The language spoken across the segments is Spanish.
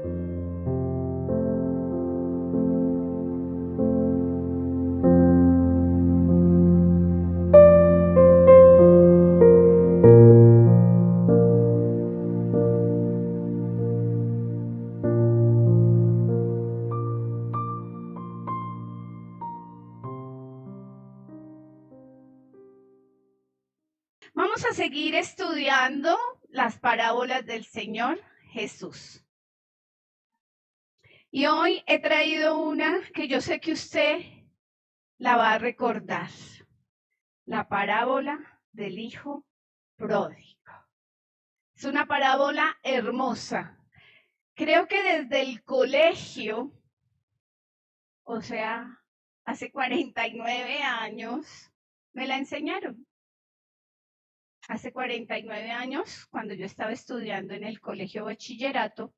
Vamos a seguir estudiando las parábolas del Señor Jesús. Y hoy he traído una que yo sé que usted la va a recordar. La parábola del Hijo Pródigo. Es una parábola hermosa. Creo que desde el colegio, o sea, hace 49 años, me la enseñaron. Hace 49 años, cuando yo estaba estudiando en el colegio bachillerato,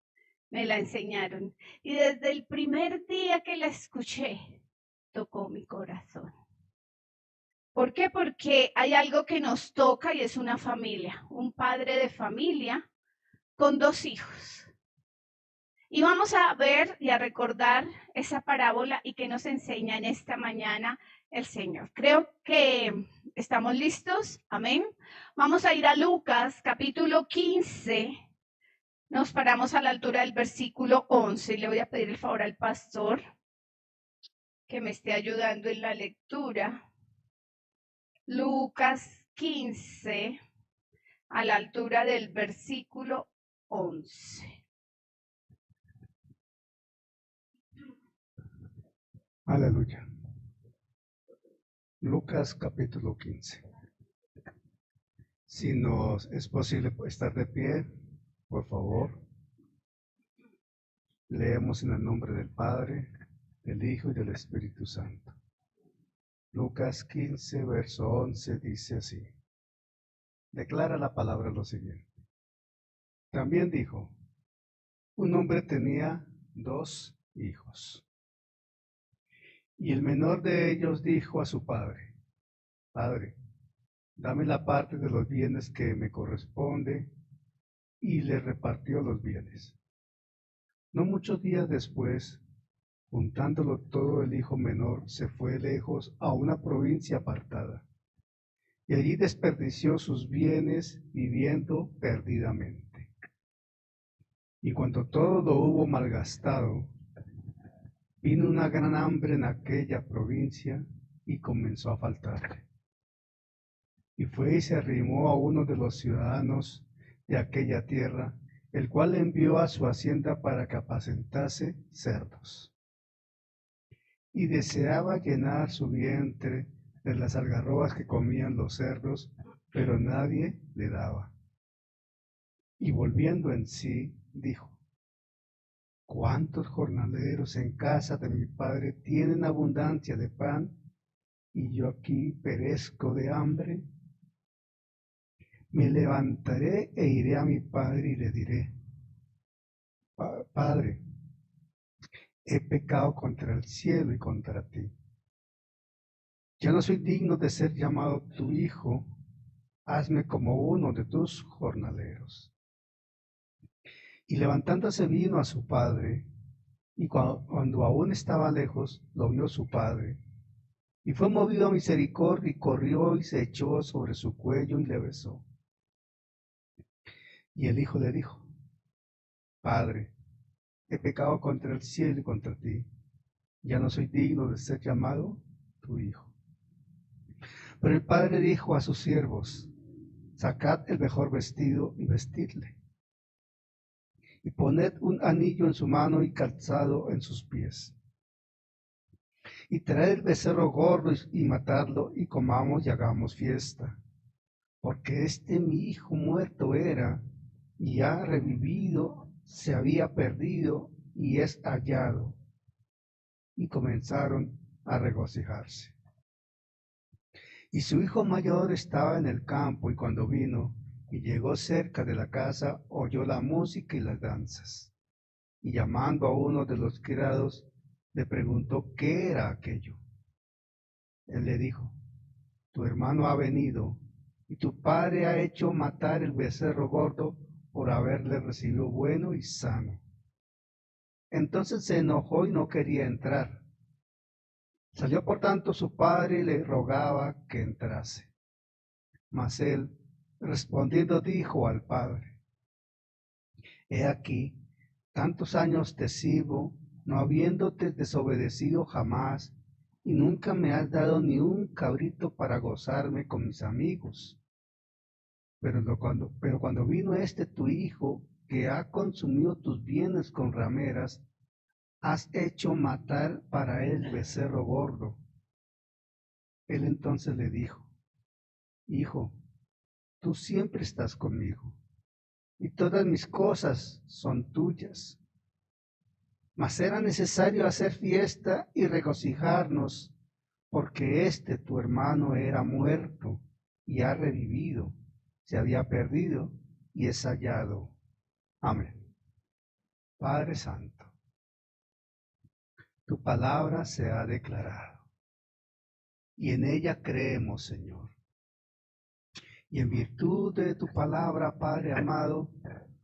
me la enseñaron. Y desde el primer día que la escuché, tocó mi corazón. ¿Por qué? Porque hay algo que nos toca y es una familia, un padre de familia con 2 hijos. Y vamos a ver y a recordar esa parábola y que nos enseña en esta mañana el Señor. Creo que estamos listos. Amén. Vamos a ir a Lucas capítulo 15. Nos paramos a la altura del versículo 11. Le voy a pedir el favor al pastor que me esté ayudando en la lectura. Lucas 15, a la altura del versículo 11. Aleluya. Lucas capítulo 15. Si nos es posible estar de pie, por favor. Leemos en el nombre del Padre, del Hijo y del Espíritu Santo. Lucas 15, verso 11 dice así. Declara la palabra lo siguiente. También dijo, un hombre tenía 2 hijos. Y el menor de ellos dijo a su padre, Padre, dame la parte de los bienes que me corresponde, y le repartió los bienes. No muchos días después, juntándolo todo, el hijo menor se fue lejos a una provincia apartada, y allí desperdició sus bienes viviendo perdidamente. Y cuando todo lo hubo malgastado, vino una gran hambre en aquella provincia y comenzó a faltarle. Y fue y se arrimó a uno de los ciudadanos de aquella tierra, el cual le envió a su hacienda para que apacentase cerdos. Y deseaba llenar su vientre de las algarrobas que comían los cerdos, pero nadie le daba. Y volviendo en sí, dijo, ¿cuántos jornaleros en casa de mi padre tienen abundancia de pan, y yo aquí perezco de hambre? Me levantaré e iré a mi padre y le diré, Padre, he pecado contra el cielo y contra ti. Ya no soy digno de ser llamado tu hijo, hazme como uno de tus jornaleros. Y levantándose vino a su padre, y cuando aún estaba lejos, lo vio su padre, y fue movido a misericordia, y corrió y se echó sobre su cuello y le besó. Y el hijo le dijo, Padre, he pecado contra el cielo y contra ti, ya no soy digno de ser llamado tu hijo. Pero el padre dijo a sus siervos, sacad el mejor vestido y vestidle, y poned un anillo en su mano y calzado en sus pies. Y traed el becerro gordo y matadlo, y comamos y hagamos fiesta. Porque mi hijo muerto era, y ha revivido, se había perdido, y es hallado. Y comenzaron a regocijarse. Y su hijo mayor estaba en el campo, y cuando vino y llegó cerca de la casa, oyó la música y las danzas. Y llamando a uno de los criados, le preguntó qué era aquello. Él le dijo, tu hermano ha venido, y tu padre ha hecho matar el becerro gordo por haberle recibido bueno y sano. Entonces se enojó y no quería entrar. Salió por tanto su padre y le rogaba que entrase. Mas él, respondiendo, dijo al padre: He aquí, tantos años te sirvo, no habiéndote desobedecido jamás, y nunca me has dado ni un cabrito para gozarme con mis amigos. Pero cuando vino este tu hijo, que ha consumido tus bienes con rameras, has hecho matar para él becerro gordo. Él entonces le dijo: Hijo, tú siempre estás conmigo, y todas mis cosas son tuyas. Mas era necesario hacer fiesta y regocijarnos, porque este tu hermano era muerto y ha revivido, se había perdido y es hallado. Amén. Padre Santo, tu palabra se ha declarado, y en ella creemos, Señor. Y en virtud de tu palabra, Padre amado,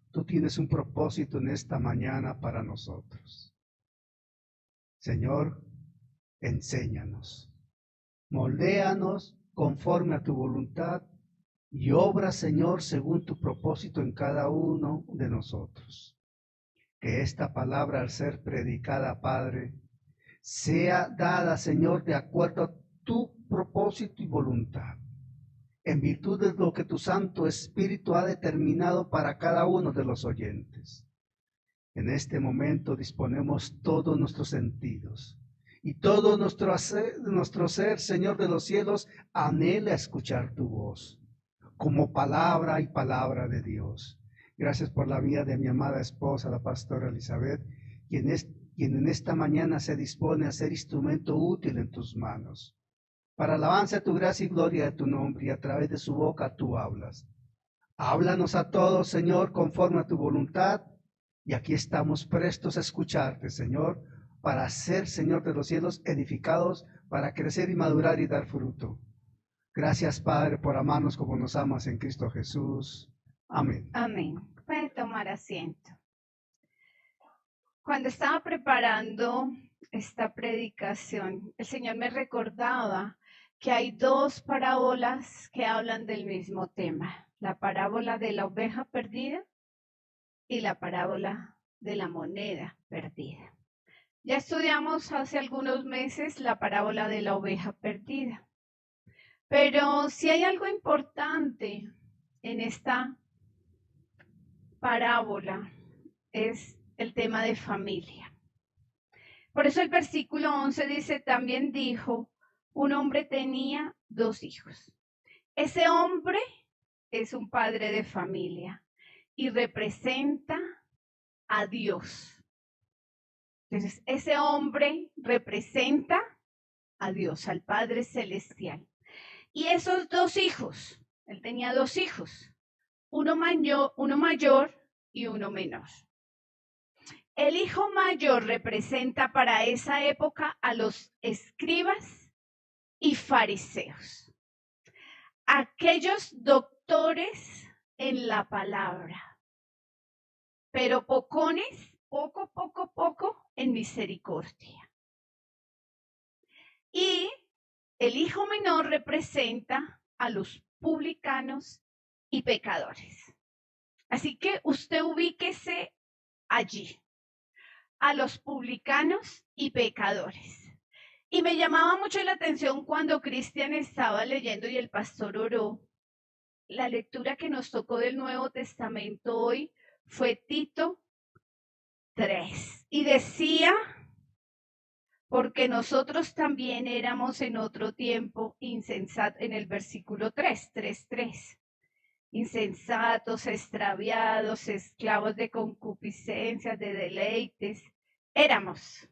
tú tienes un propósito en esta mañana para nosotros. Señor, enséñanos, moldéanos conforme a tu voluntad y obra, Señor, según tu propósito en cada uno de nosotros. Que esta palabra, al ser predicada, Padre, sea dada, Señor, de acuerdo a tu propósito y voluntad, en virtud de lo que tu Santo Espíritu ha determinado para cada uno de los oyentes. En este momento disponemos todos nuestros sentidos y todo nuestro ser, Señor de los cielos, anhela escuchar tu voz como palabra y palabra de Dios. Gracias por la vida de mi amada esposa, la pastora Elizabeth, quien en esta mañana se dispone a ser instrumento útil en tus manos. Para alabanza de tu gracia y gloria de tu nombre, y a través de su boca tú hablas. Háblanos a todos, Señor, conforme a tu voluntad, y aquí estamos prestos a escucharte, Señor, para ser, Señor de los cielos, edificados, para crecer y madurar y dar fruto. Gracias, Padre, por amarnos como nos amas en Cristo Jesús. Amén. Amén. Puede tomar asiento. Cuando estaba preparando esta predicación, el Señor me recordaba que hay dos parábolas que hablan del mismo tema: la parábola de la oveja perdida y la parábola de la moneda perdida. Ya estudiamos hace algunos meses la parábola de la oveja perdida, pero si hay algo importante en esta parábola es el tema de familia. Por eso el versículo 11 dice: también dijo, un hombre tenía 2 hijos. Ese hombre es un padre de familia y representa a Dios. Entonces, ese hombre representa a Dios, al Padre Celestial. Y esos 2 hijos, él tenía 2 hijos, uno mayor y uno menor. El hijo mayor representa para esa época a los escribas y fariseos, aquellos doctores en la palabra, pero pocones, poco en misericordia. Y el hijo menor representa a los publicanos y pecadores. Así que usted ubíquese allí, a los publicanos y pecadores. Y me llamaba mucho la atención cuando Cristian estaba leyendo y el pastor oró. La lectura que nos tocó del Nuevo Testamento hoy fue Tito 3. Y decía: porque nosotros también éramos en otro tiempo insensatos, en el versículo 3:3. Insensatos, extraviados, esclavos de concupiscencias, de deleites. Éramos.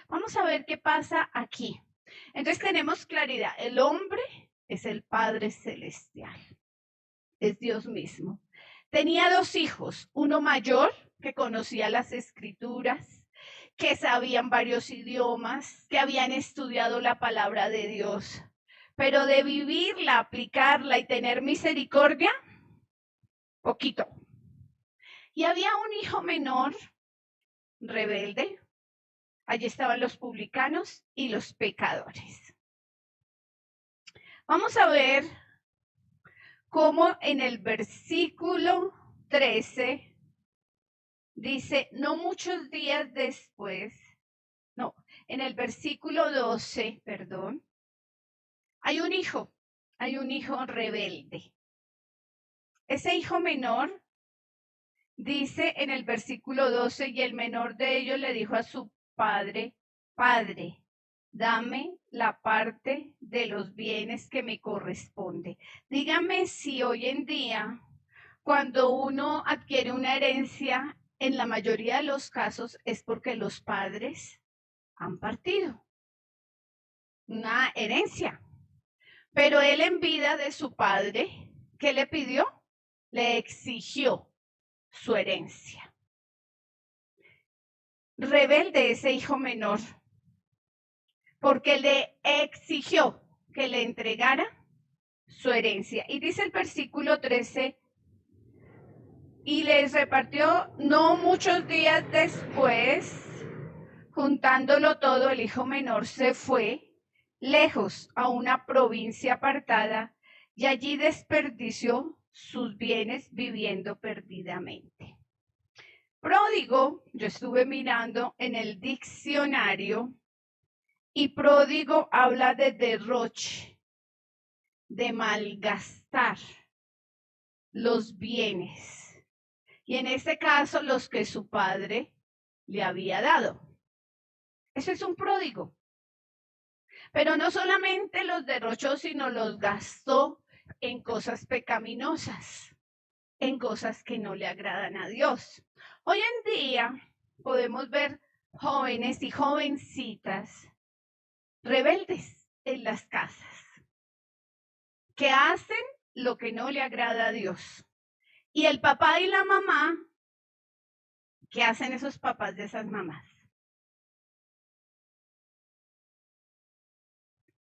Vamos a ver qué pasa aquí. Entonces tenemos claridad. El hombre es el Padre Celestial. Es Dios mismo. Tenía 2 hijos. Uno mayor, que conocía las Escrituras, que sabían varios idiomas, que habían estudiado la palabra de Dios. Pero de vivirla, aplicarla y tener misericordia, poquito. Y había un hijo menor rebelde. Allí estaban los publicanos y los pecadores. Vamos a ver cómo en el versículo 13 dice, no muchos días después, no, en el versículo 12, perdón, hay un hijo rebelde. Ese hijo menor dice en el versículo 12, y el menor de ellos le dijo a su padre, Padre, dame la parte de los bienes que me corresponde. Dígame si hoy en día, cuando uno adquiere una herencia, en la mayoría de los casos es porque los padres han partido una herencia. Pero él en vida de su padre, ¿qué le pidió? Le exigió su herencia. Rebelde ese hijo menor, porque le exigió que le entregara su herencia. Y dice el versículo 13, y les repartió no muchos días después, juntándolo todo, el hijo menor se fue lejos a una provincia apartada y allí desperdició sus bienes viviendo perdidamente. Pródigo, yo estuve mirando en el diccionario y pródigo habla de derroche, de malgastar los bienes. Y en este caso, los que su padre le había dado. Eso es un pródigo. Pero no solamente los derrochó, sino los gastó en cosas pecaminosas, en cosas que no le agradan a Dios. Hoy en día podemos ver jóvenes y jovencitas rebeldes en las casas, que hacen lo que no le agrada a Dios. Y el papá y la mamá, ¿qué hacen esos papás de esas mamás?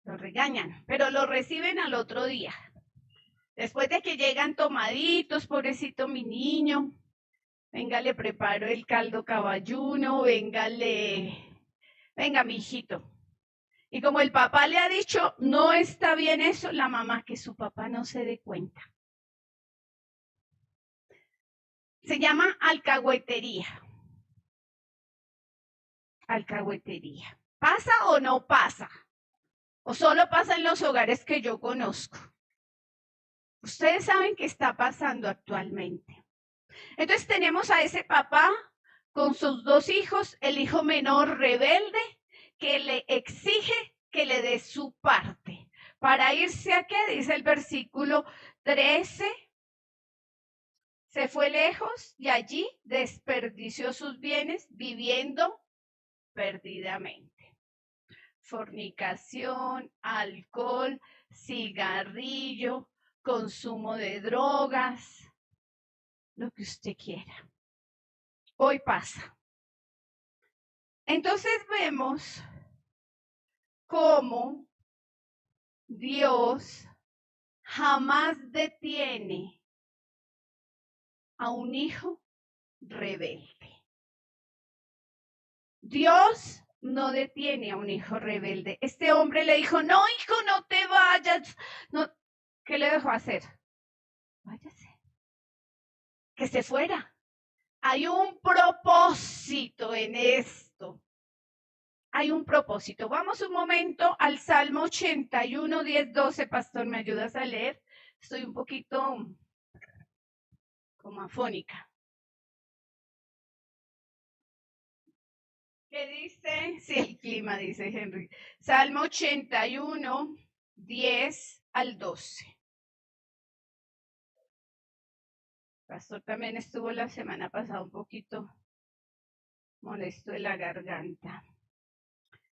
Lo regañan, pero lo reciben al otro día. Después de que llegan tomaditos, pobrecito mi niño, venga, le preparo el caldo caballuno, venga, mi hijito. Y como el papá le ha dicho, no está bien eso, la mamá, que su papá no se dé cuenta. Se llama alcahuetería. Alcahuetería. ¿Pasa o no pasa? ¿O solo pasa en los hogares que yo conozco? Ustedes saben qué está pasando actualmente. Entonces tenemos a ese papá con sus dos hijos, el hijo menor rebelde, que le exige que le dé su parte. Para irse a qué, dice el versículo 13, se fue lejos y allí desperdició sus bienes viviendo perdidamente. Fornicación, alcohol, cigarrillo, consumo de drogas, lo que usted quiera. Hoy pasa. Entonces vemos cómo Dios jamás detiene a un hijo rebelde. Dios no detiene a un hijo rebelde. Este hombre le dijo, no, hijo, no te vayas. No. ¿Qué le dejó hacer? Váyase. Que se fuera. Hay un propósito en esto. Hay un propósito. Vamos un momento al Salmo 81, 10, 12. Pastor, ¿me ayudas a leer? Estoy un poquito como afónica. ¿Qué dice? Sí, el clima, dice Henry. Salmo 81, 10 al 12. Pastor también estuvo la semana pasada un poquito molesto de la garganta.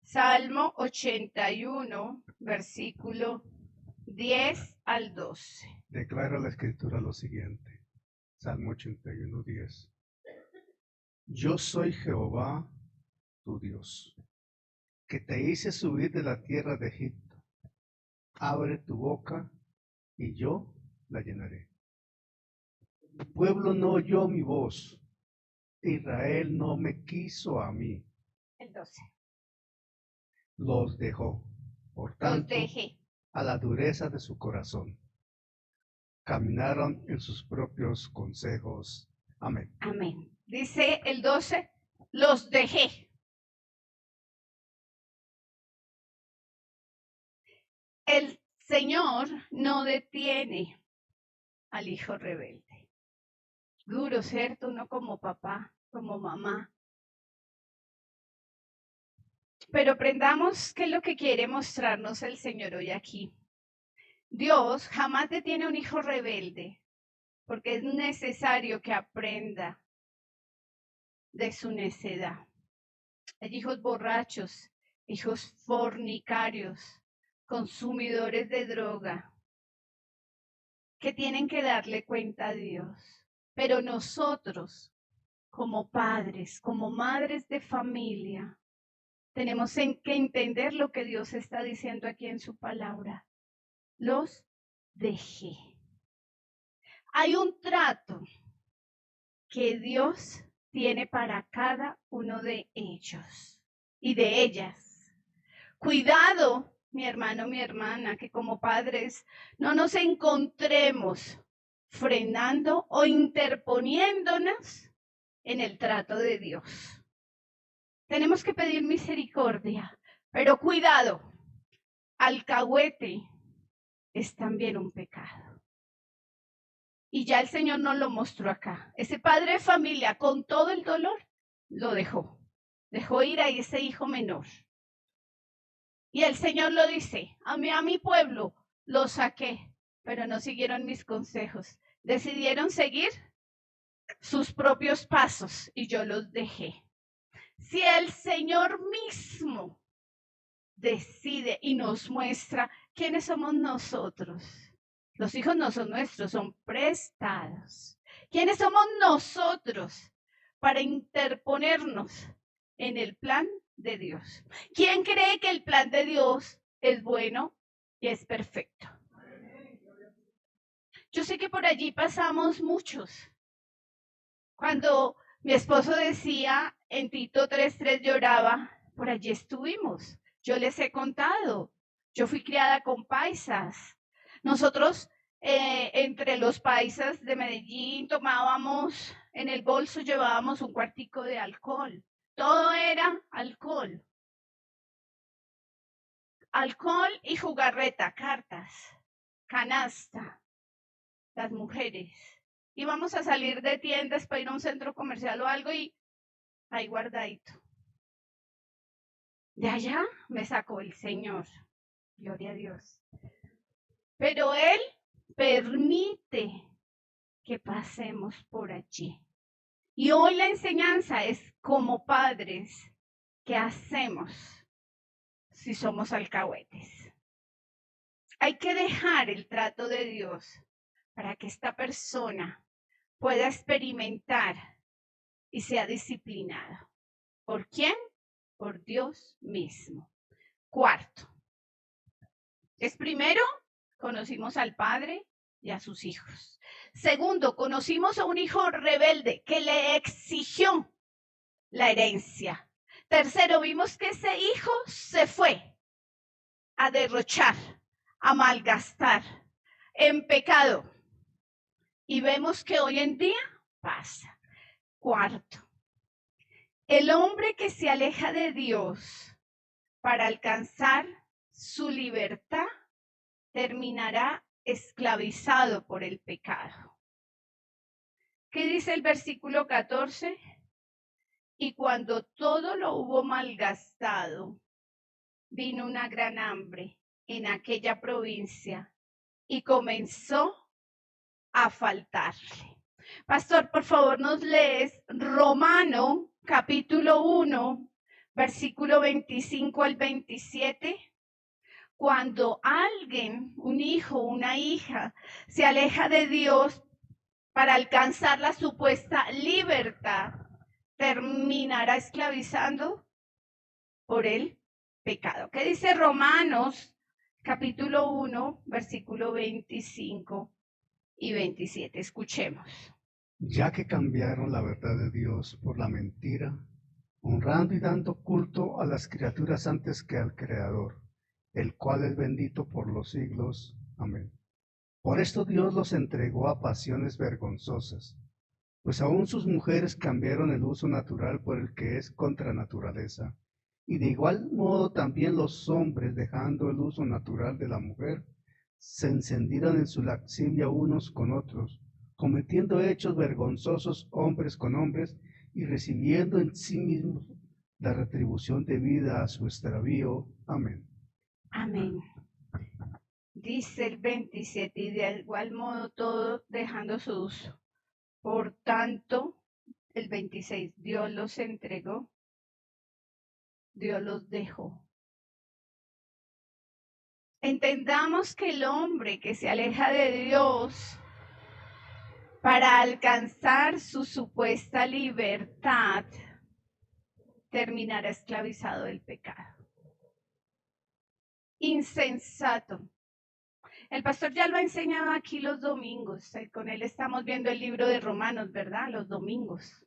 Salmo 81, versículo 10 al 12. Declara la Escritura lo siguiente. Salmo 81, 10. Yo soy Jehová, tu Dios, que te hice subir de la tierra de Egipto. Abre tu boca y yo la llenaré. Mi pueblo no oyó mi voz. Israel no me quiso a mí. El 12. Los dejó, por Los tanto, dejé. a la dureza de su corazón. Caminaron en sus propios consejos. Amén. Amén. Dice el 12, los dejé. El Señor no detiene al hijo rebelde. Duro, ¿cierto? Uno como papá, como mamá. Pero aprendamos qué es lo que quiere mostrarnos el Señor hoy aquí. Dios jamás detiene a un hijo rebelde, porque es necesario que aprenda de su necedad. Hay hijos borrachos, hijos fornicarios, consumidores de droga, que tienen que darle cuenta a Dios. Pero nosotros, como padres, como madres de familia, tenemos que entender lo que Dios está diciendo aquí en su palabra. Los dejé. Hay un trato que Dios tiene para cada uno de ellos y de ellas. Cuidado, mi hermano, mi hermana, que como padres no nos encontremos frenando o interponiéndonos en el trato de Dios. Tenemos que pedir misericordia, pero cuidado, alcahuete es también un pecado. Y ya el Señor nos lo mostró acá. Ese padre de familia, con todo el dolor, lo dejó. Dejó ir a ese hijo menor. Y el Señor lo dice, a mi pueblo lo saqué, pero no siguieron mis consejos. Decidieron seguir sus propios pasos y yo los dejé. Si el Señor mismo decide y nos muestra quiénes somos nosotros, los hijos no son nuestros, son prestados. ¿Quiénes somos nosotros para interponernos en el plan de Dios? ¿Quién cree que el plan de Dios es bueno y es perfecto? Yo sé que por allí pasamos muchos. Cuando mi esposo decía en Tito 3:3 lloraba, por allí estuvimos. Yo les he contado. Yo fui criada con paisas. Nosotros, entre los paisas de Medellín, tomábamos, en el bolso llevábamos un cuartico de alcohol. Todo era alcohol. Alcohol y jugarreta, cartas, canasta, las mujeres. Íbamos a salir de tiendas para ir a un centro comercial o algo y ahí guardadito. De allá me sacó el Señor. Gloria a Dios. Pero Él permite que pasemos por allí. Y hoy la enseñanza es como padres, ¿qué hacemos si somos alcahuetes? Hay que dejar el trato de Dios para que esta persona pueda experimentar y sea disciplinado. ¿Por quién? Por Dios mismo. Cuarto, es primero, conocimos al padre y a sus hijos. Segundo, conocimos a un hijo rebelde que le exigió la herencia. Tercero, vimos que ese hijo se fue a derrochar, a malgastar en pecado. Y vemos que hoy en día pasa. Cuarto, el hombre que se aleja de Dios para alcanzar su libertad terminará esclavizado por el pecado. ¿Qué dice el versículo 14? Y cuando todo lo hubo malgastado, vino una gran hambre en aquella provincia y comenzó a faltarle. Pastor, por favor, nos lees Romano capítulo 1, versículo 25 al 27. Cuando alguien, un hijo, una hija, se aleja de Dios para alcanzar la supuesta libertad, terminará esclavizando por el pecado. ¿Qué dice Romanos capítulo 1, versículo 25 y 27? Escuchemos. ya que cambiaron la verdad de Dios por la mentira, honrando y dando culto a las criaturas antes que al Creador, el cual es bendito por los siglos. Amén. Por esto Dios los entregó a pasiones vergonzosas, pues aún sus mujeres cambiaron el uso natural por el que es contra naturaleza, y de igual modo también los hombres, dejando el uso natural de la mujer, se encendieron en su lascivia unos con otros, cometiendo hechos vergonzosos hombres con hombres, y recibiendo en sí mismos la retribución debida a su extravío. Amén. Amén. Dice el 27, y de igual modo todos dejando su uso. Por tanto, el 26, Dios los entregó, Dios los dejó. Entendamos que el hombre que se aleja de Dios para alcanzar su supuesta libertad terminará esclavizado del pecado. Insensato. El pastor ya lo ha enseñado aquí los domingos. Con él estamos viendo el libro de Romanos, ¿verdad? Los domingos.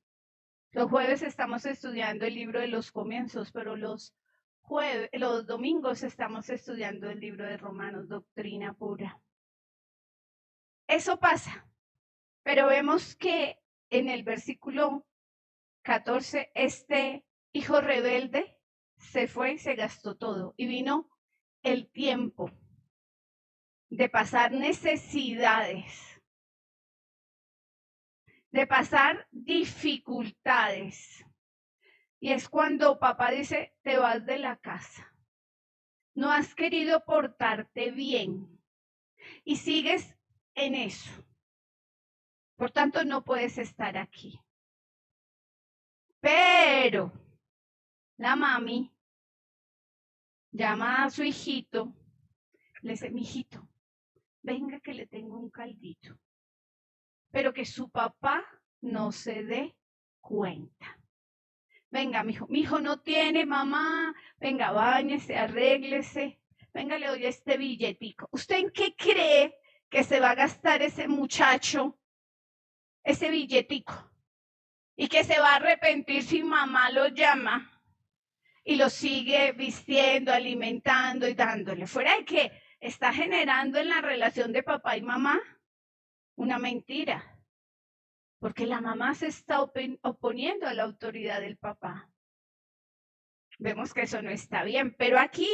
Los jueves estamos estudiando el libro de los comienzos, pero los domingos estamos estudiando el libro de Romanos, doctrina pura. Eso pasa, pero vemos que en el versículo 14, este hijo rebelde se fue y se gastó todo, y vino el tiempo de pasar necesidades, de pasar dificultades. Y es cuando papá dice, te vas de la casa. No has querido portarte bien y sigues en eso. Por tanto, no puedes estar aquí. Pero la mami llama a su hijito, le dice, mijito, venga que le tengo un caldito. Pero que su papá no se dé cuenta. Venga, mi hijo no tiene mamá, venga, báñese, arréglese, venga, le doy este billetico. ¿Usted en qué cree que se va a gastar ese muchacho ese billetico? Y que se va a arrepentir si mamá lo llama y lo sigue vistiendo, alimentando y dándole. Fuera de que está generando en la relación de papá y mamá una mentira. Porque la mamá se está oponiendo a la autoridad del papá. Vemos que eso no está bien, pero aquí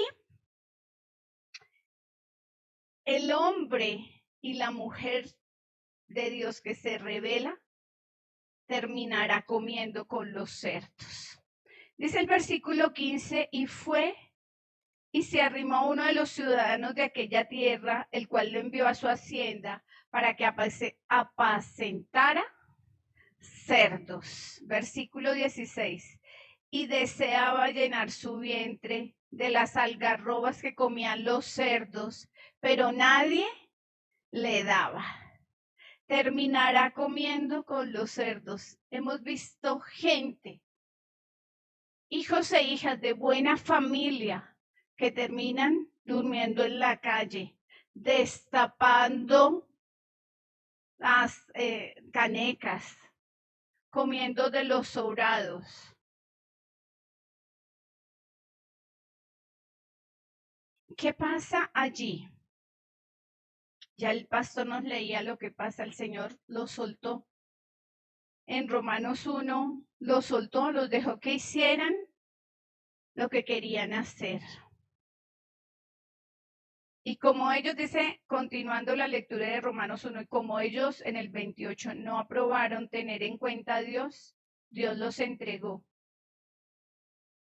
el hombre y la mujer de Dios que se revela terminará comiendo con los cerdos. Dice el versículo 15, y fue y se arrimó a uno de los ciudadanos de aquella tierra, el cual lo envió a su hacienda para que apacentara cerdos. Versículo 16. Y deseaba llenar su vientre de las algarrobas que comían los cerdos, pero nadie le daba. Terminará comiendo con los cerdos. Hemos visto gente, hijos e hijas de buena familia, que terminan durmiendo en la calle, destapando las canecas, comiendo de los sobrados. ¿Qué pasa allí? Ya el pastor nos leía lo que pasa, el Señor los soltó. En Romanos 1 los soltó, los dejó que hicieran lo que querían hacer. Y como ellos, dice, continuando la lectura de Romanos 1, y como ellos en el 28 no aprobaron tener en cuenta a Dios, Dios los entregó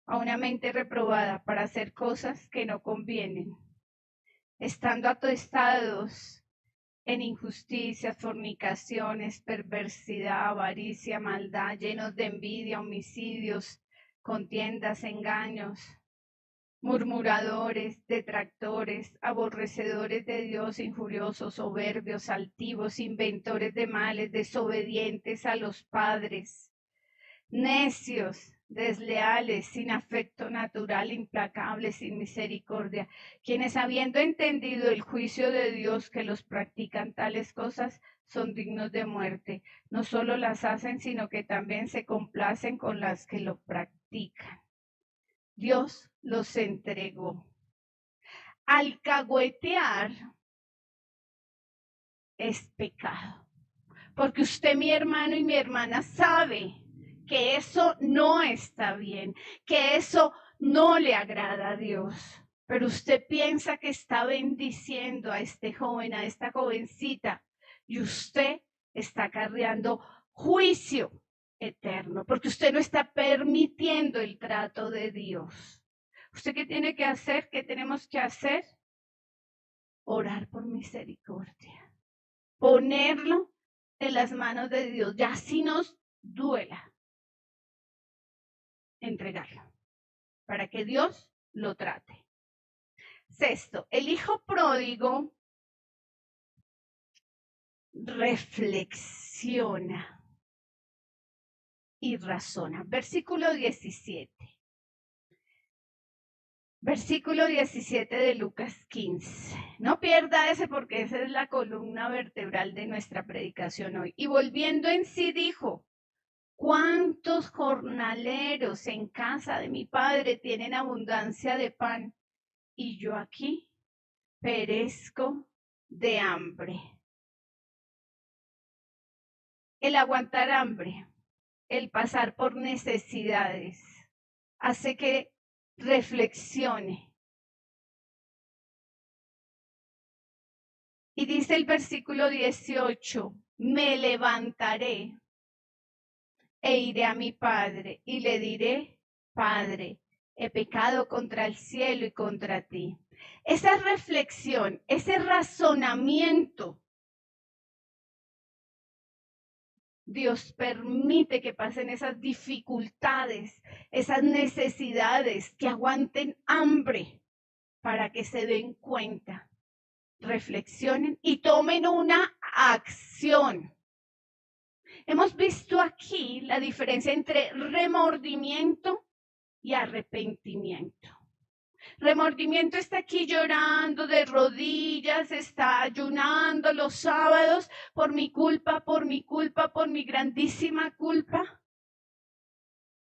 a una mente reprobada para hacer cosas que no convienen, estando atestados en injusticias, fornicaciones, perversidad, avaricia, maldad, llenos de envidia, homicidios, contiendas, engaños, murmuradores, detractores, aborrecedores de Dios, injuriosos, soberbios, altivos, inventores de males, desobedientes a los padres, necios, desleales, sin afecto natural, implacables, sin misericordia, quienes habiendo entendido el juicio de Dios que los practican tales cosas, son dignos de muerte. No solo las hacen, sino que también se complacen con las que lo practican. Dios los entregó. Alcahuetear es pecado. Porque usted, mi hermano y mi hermana, sabe que eso no está bien, que eso no le agrada a Dios. Pero usted piensa que está bendiciendo a este joven, a esta jovencita, y usted está acarreando juicio eterno, porque usted no está permitiendo el trato de Dios. ¿Usted qué tiene que hacer? ¿Qué tenemos que hacer? Orar por misericordia. Ponerlo en las manos de Dios, ya si nos duela, entregarlo, para que Dios lo trate. Sexto, el hijo pródigo reflexiona y razona. Versículo 17. Versículo 17 de Lucas 15. No pierda ese porque esa es la columna vertebral de nuestra predicación hoy. Y volviendo en sí dijo: ¿cuántos jornaleros en casa de mi padre tienen abundancia de pan? Y yo aquí perezco de hambre. El aguantar hambre, el pasar por necesidades, hace que reflexione. Y dice el versículo 18, me levantaré e iré a mi padre y le diré: Padre, he pecado contra el cielo y contra ti. Esa reflexión, ese razonamiento, Dios permite que pasen esas dificultades, esas necesidades, que aguanten hambre para que se den cuenta, reflexionen y tomen una acción. Hemos visto aquí la diferencia entre remordimiento y arrepentimiento. Remordimiento está aquí llorando de rodillas, está ayunando los sábados por mi culpa, por mi grandísima culpa.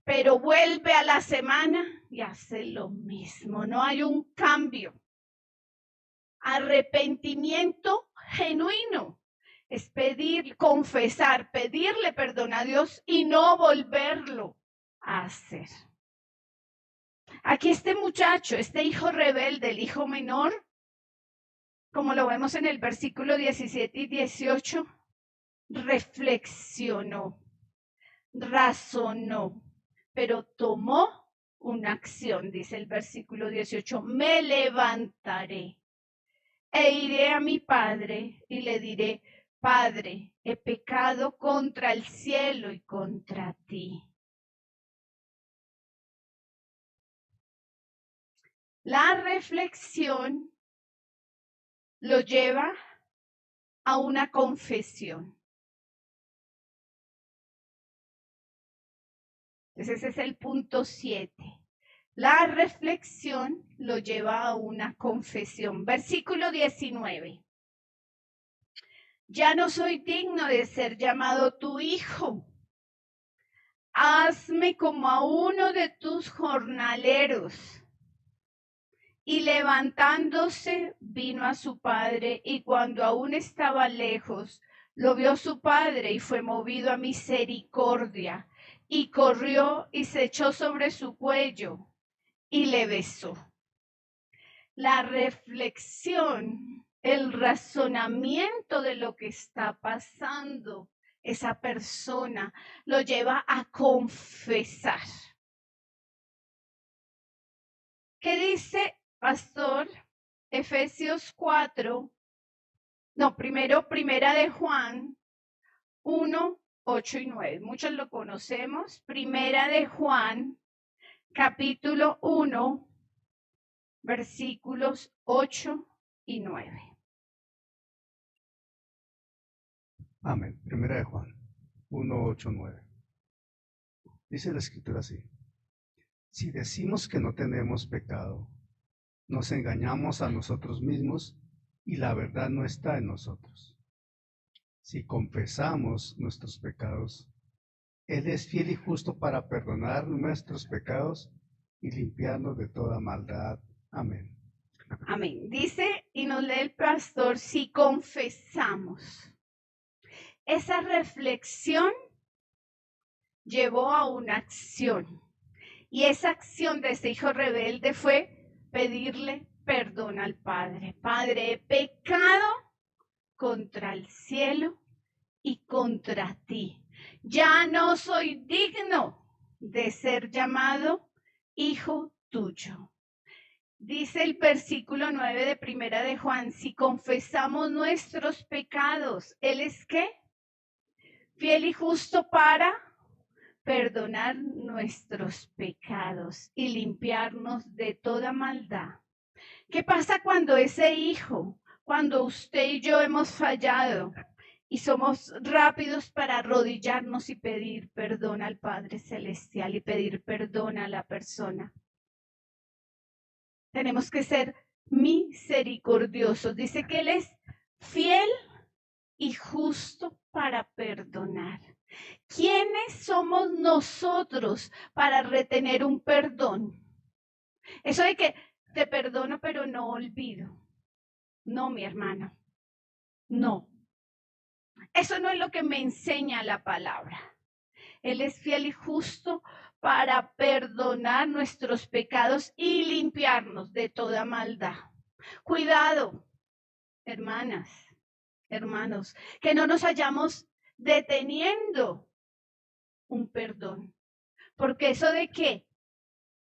Pero vuelve a la semana y hace lo mismo, no hay un cambio. Arrepentimiento genuino es confesar, pedirle perdón a Dios y no volverlo a hacer. Aquí este muchacho, este hijo rebelde, el hijo menor, como lo vemos en el versículo 17 y 18, reflexionó, razonó, pero tomó una acción, dice el versículo 18, me levantaré e iré a mi padre y le diré: Padre, he pecado contra el cielo y contra ti. La reflexión lo lleva a una confesión. Entonces ese es el punto 7. La reflexión lo lleva a una confesión. Versículo 19. Ya no soy digno de ser llamado tu hijo. Hazme como a uno de tus jornaleros. Y levantándose vino a su padre, y cuando aún estaba lejos, lo vio su padre y fue movido a misericordia, y corrió y se echó sobre su cuello y le besó. La reflexión, el razonamiento de lo que está pasando, esa persona lo lleva a confesar. ¿Qué dice, pastor? Efesios 4, primera de Juan 1, 8 y 9. Muchos lo conocemos. Primera de Juan, capítulo 1, versículos 8 y 9. Amén. Primera de Juan 1, 8, 9. Dice la escritura así: si decimos que no tenemos pecado, nos engañamos a nosotros mismos y la verdad no está en nosotros. Si confesamos nuestros pecados, Él es fiel y justo para perdonar nuestros pecados y limpiarnos de toda maldad. Amén. Amén. Dice y nos lee el pastor, si confesamos. Esa reflexión llevó a una acción. Y esa acción de ese hijo rebelde fue pedirle perdón al Padre. Padre, he pecado contra el cielo y contra ti. Ya no soy digno de ser llamado hijo tuyo. Dice el versículo 9 de Primera de Juan, si confesamos nuestros pecados, ¿Él es qué? Fiel y justo para perdonar nuestros pecados y limpiarnos de toda maldad. ¿Qué pasa cuando ese hijo, cuando usted y yo hemos fallado y somos rápidos para arrodillarnos y pedir perdón al Padre Celestial y pedir perdón a la persona? Tenemos que ser misericordiosos. Dice que Él es fiel y justo para perdonar. ¿Quiénes somos nosotros para retener un perdón? Eso de que te perdono pero no olvido. No, mi hermano. No. Eso no es lo que me enseña la palabra. Él es fiel y justo para perdonar nuestros pecados y limpiarnos de toda maldad. Cuidado, hermanas, hermanos, que no nos hayamos deteniendo un perdón. Porque eso de que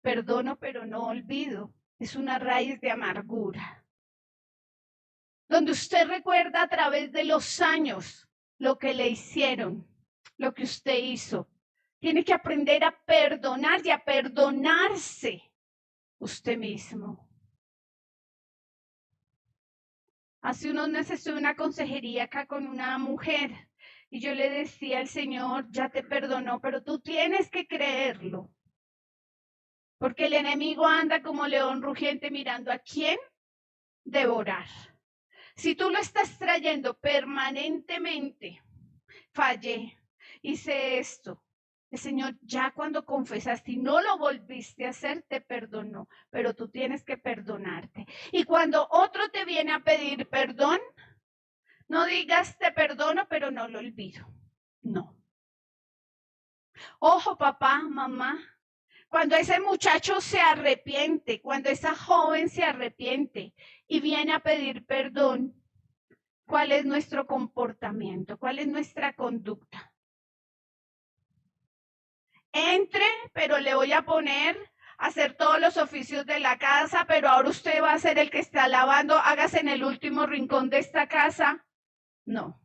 perdono pero no olvido es una raíz de amargura. Donde usted recuerda a través de los años lo que le hicieron, lo que usted hizo. Tiene que aprender a perdonar y a perdonarse usted mismo. Hace unos meses tuve una consejería acá con una mujer y yo le decía al Señor, ya te perdonó, pero tú tienes que creerlo. Porque el enemigo anda como león rugiente mirando a quién devorar. Si tú lo estás trayendo permanentemente, fallé, hice esto. El Señor ya cuando confesaste y no lo volviste a hacer, te perdonó, pero tú tienes que perdonarte. Y cuando otro te viene a pedir perdón, no digas te perdono, pero no lo olvido. No. Ojo, papá, mamá. Cuando ese muchacho se arrepiente, cuando esa joven se arrepiente y viene a pedir perdón, ¿cuál es nuestro comportamiento? ¿Cuál es nuestra conducta? Entre, pero le voy a poner a hacer todos los oficios de la casa, pero ahora usted va a ser el que está lavando, hágase en el último rincón de esta casa. No.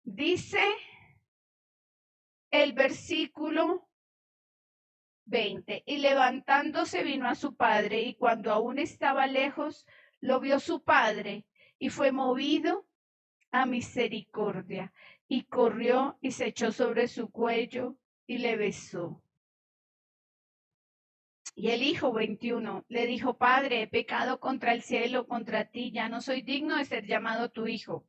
Dice el versículo 20, y levantándose vino a su padre, y cuando aún estaba lejos, lo vio su padre, y fue movido a misericordia, y corrió y se echó sobre su cuello y le besó. Y el hijo 21 le dijo, Padre, he pecado contra el cielo, contra ti, ya no soy digno de ser llamado tu hijo.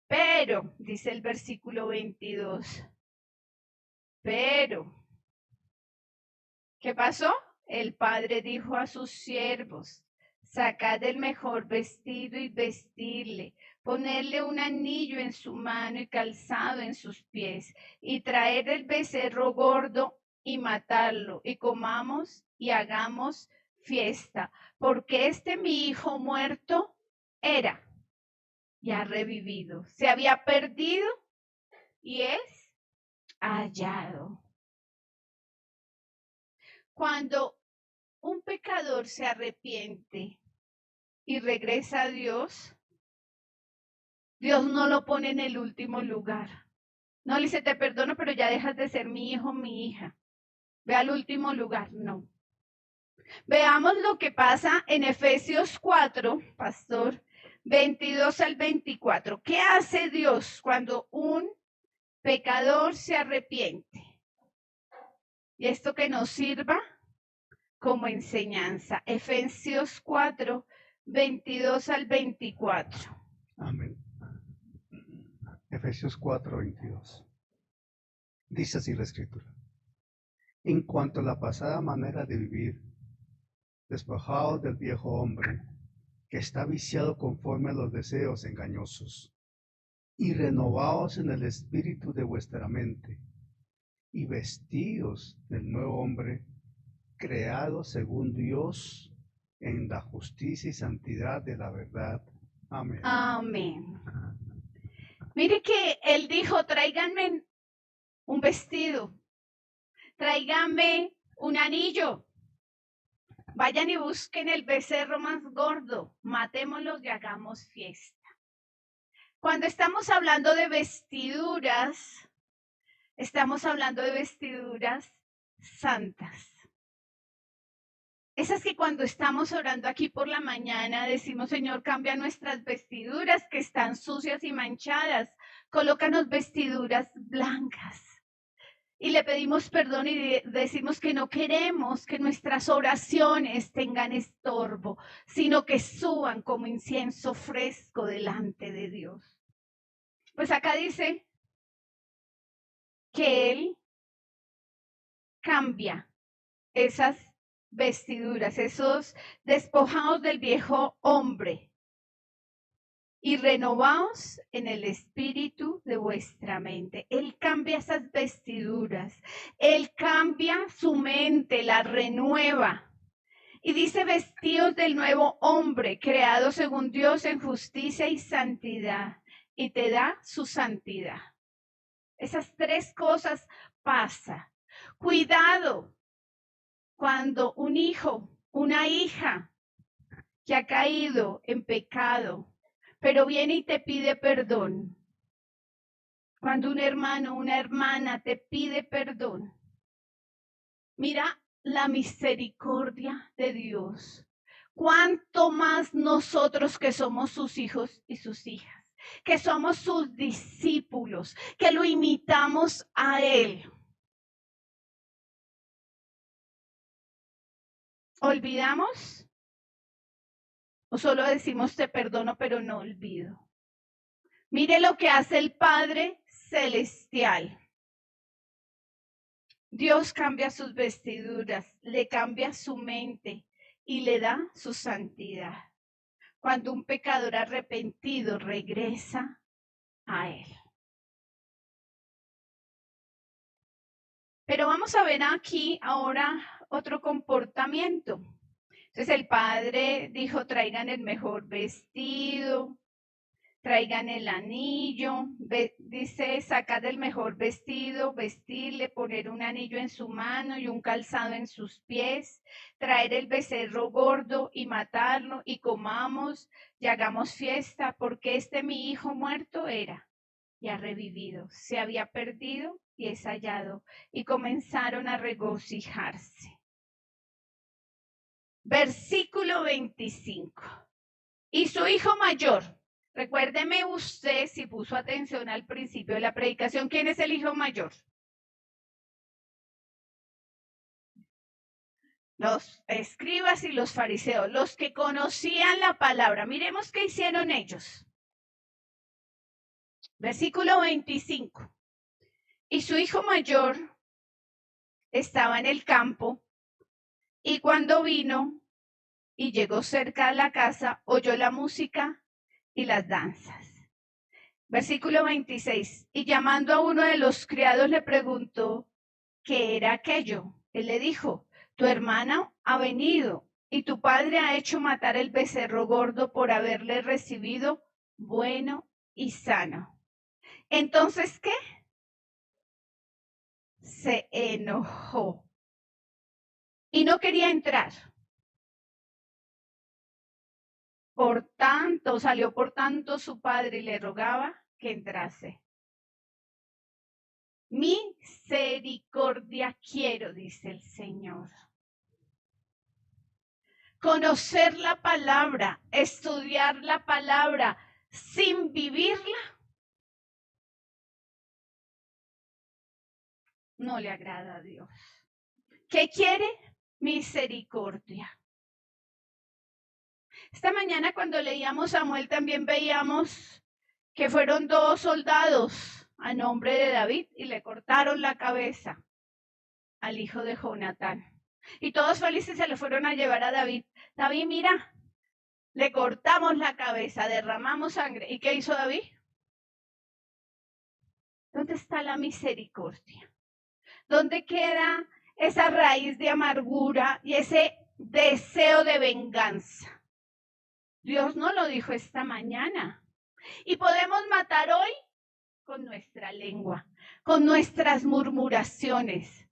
Pero, dice el versículo 22, pero, ¿qué pasó? El padre dijo a sus siervos, sacad el mejor vestido y vestirle, ponerle un anillo en su mano y calzado en sus pies, y traer el becerro gordo y matarlo, y comamos y hagamos fiesta, porque mi hijo muerto era y ha revivido, se había perdido y es hallado. Cuando un pecador se arrepiente y regresa a Dios, Dios no lo pone en el último lugar. No le dice, te perdono, pero ya dejas de ser mi hijo, mi hija. Ve al último lugar, no. Veamos lo que pasa en Efesios 4, pastor, 22 al 24. ¿Qué hace Dios cuando un pecador se arrepiente? Y esto que nos sirva como enseñanza. Efesios 4, 22 al 24. Amén. Efesios 4:22. Dice así la Escritura. En cuanto a la pasada manera de vivir, despojaos del viejo hombre, que está viciado conforme a los deseos engañosos, y renovaos en el espíritu de vuestra mente, y vestíos del nuevo hombre, creado según Dios, en la justicia y santidad de la verdad. Amén. Amén. Mire que él dijo, tráiganme un vestido, tráiganme un anillo, vayan y busquen el becerro más gordo, matémoslos y hagamos fiesta. Cuando estamos hablando de vestiduras, estamos hablando de vestiduras santas. Esas que cuando estamos orando aquí por la mañana decimos, Señor, cambia nuestras vestiduras que están sucias y manchadas, colócanos vestiduras blancas. Y le pedimos perdón y decimos que no queremos que nuestras oraciones tengan estorbo, sino que suban como incienso fresco delante de Dios. Pues acá dice que Él cambia esas vestiduras, esos despojados del viejo hombre, y renovaos en el espíritu de vuestra mente. Él cambia esas vestiduras, Él cambia su mente, la renueva. Y dice, vestidos del nuevo hombre, creado según Dios en justicia y santidad, y te da su santidad. Esas tres cosas pasan. Cuidado cuando un hijo, una hija que ha caído en pecado, pero viene y te pide perdón. Cuando un hermano, una hermana te pide perdón, mira la misericordia de Dios. Cuánto más nosotros que somos sus hijos y sus hijas, que somos sus discípulos, que lo imitamos a Él. ¿Olvidamos? ¿O solo decimos te perdono pero no olvido? Mire lo que hace el Padre Celestial. Dios cambia sus vestiduras, le cambia su mente y le da su santidad. Cuando un pecador arrepentido regresa a Él. Pero vamos a ver aquí ahora otro comportamiento. Entonces el Padre dijo, traigan el mejor vestido, traigan el anillo, dice, sacad el mejor vestido, vestirle, poner un anillo en su mano y un calzado en sus pies, traer el becerro gordo y matarlo y comamos y hagamos fiesta, porque mi hijo muerto era y ha revivido, se había perdido y es hallado, y comenzaron a regocijarse. Versículo 25. Y su hijo mayor, recuérdeme usted, si puso atención al principio de la predicación, ¿quién es el hijo mayor? Los escribas y los fariseos, los que conocían la palabra. Miremos qué hicieron ellos. Versículo 25. Y su hijo mayor estaba en el campo, y cuando vino y llegó cerca de la casa, oyó la música y las danzas. Versículo 26. Y llamando a uno de los criados le preguntó qué era aquello. Él le dijo, tu hermana ha venido y tu padre ha hecho matar el becerro gordo por haberle recibido bueno y sano. Entonces, ¿qué? Se enojó y no quería entrar. Salió por tanto su padre y le rogaba que entrase. Misericordia quiero, dice el Señor. Conocer la palabra, estudiar la palabra sin vivirla, no le agrada a Dios. ¿Qué quiere? Misericordia. Esta mañana cuando leíamos Samuel también veíamos que fueron 2 soldados a nombre de David y le cortaron la cabeza al hijo de Jonatán. Y todos felices se le fueron a llevar a David. David, mira, le cortamos la cabeza, derramamos sangre. ¿Y qué hizo David? ¿Dónde está la misericordia? ¿Dónde queda esa raíz de amargura y ese deseo de venganza? Dios no lo dijo esta mañana. Y podemos matar hoy con nuestra lengua, con nuestras murmuraciones.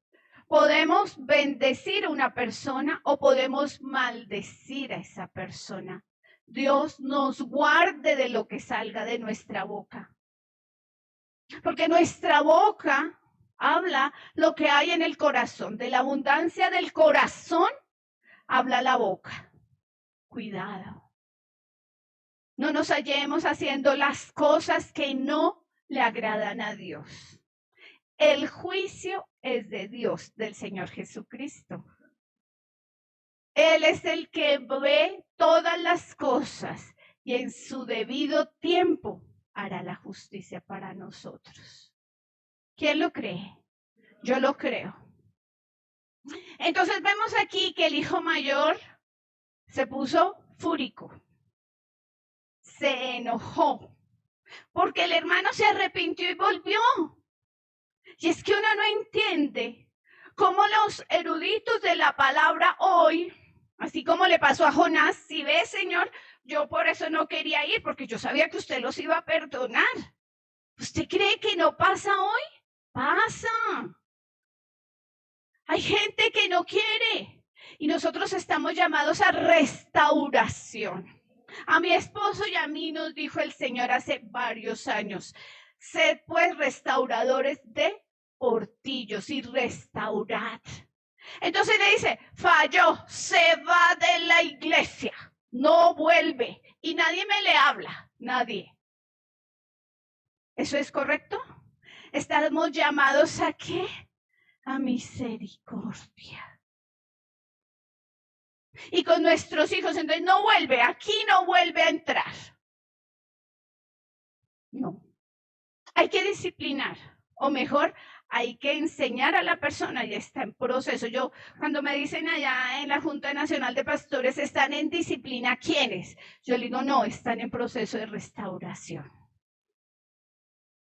Podemos bendecir a una persona o podemos maldecir a esa persona. Dios nos guarde de lo que salga de nuestra boca. Porque nuestra boca habla lo que hay en el corazón. De la abundancia del corazón habla la boca. Cuidado. No nos hallemos haciendo las cosas que no le agradan a Dios. El juicio es de Dios, del Señor Jesucristo. Él es el que ve todas las cosas y en su debido tiempo hará la justicia para nosotros. ¿Quién lo cree? Yo lo creo. Entonces vemos aquí que el hijo mayor se puso fúrico, se enojó, porque el hermano se arrepintió y volvió. Y es que uno no entiende cómo los eruditos de la palabra hoy, así como le pasó a Jonás, si ve, Señor, yo por eso no quería ir, porque yo sabía que usted los iba a perdonar. ¿Usted cree que no pasa hoy? Pasa. Hay gente que no quiere y nosotros estamos llamados a restauración. A mi esposo y a mí nos dijo el Señor hace varios años, sed pues restauradores de portillos y restaurad. Entonces le dice, falló, se va de la iglesia, no vuelve y nadie me le habla, nadie. ¿Eso es correcto? Estamos llamados ¿a qué? A misericordia. Y con nuestros hijos, entonces no vuelve, aquí no vuelve a entrar. No. Hay que disciplinar, o mejor, hay que enseñar a la persona, ya está en proceso. Yo, cuando me dicen allá en la Junta Nacional de Pastores, ¿están en disciplina quiénes? Yo le digo, no, están en proceso de restauración.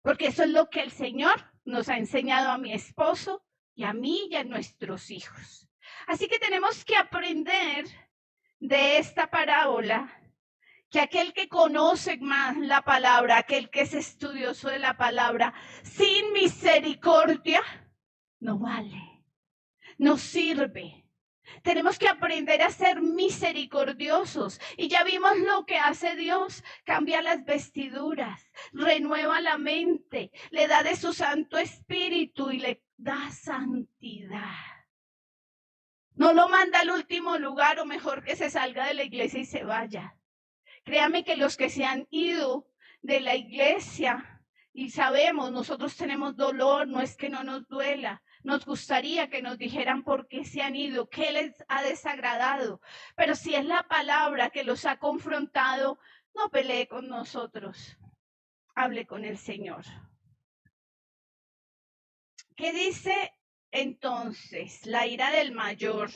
Porque eso es lo que el Señor nos ha enseñado a mi esposo y a mí y a nuestros hijos. Así que tenemos que aprender de esta parábola que aquel que conoce más la palabra, aquel que es estudioso de la palabra, sin misericordia, no vale, no sirve. Tenemos que aprender a ser misericordiosos. Y ya vimos lo que hace Dios. Cambia las vestiduras, renueva la mente, le da de su Santo Espíritu y le da santidad. No lo manda al último lugar o mejor que se salga de la iglesia y se vaya. Créame que los que se han ido de la iglesia y sabemos, nosotros tenemos dolor, no es que no nos duela. Nos gustaría que nos dijeran por qué se han ido, qué les ha desagradado. Pero si es la palabra que los ha confrontado, no pelee con nosotros. Hable con el Señor. ¿Qué dice entonces? La ira del mayor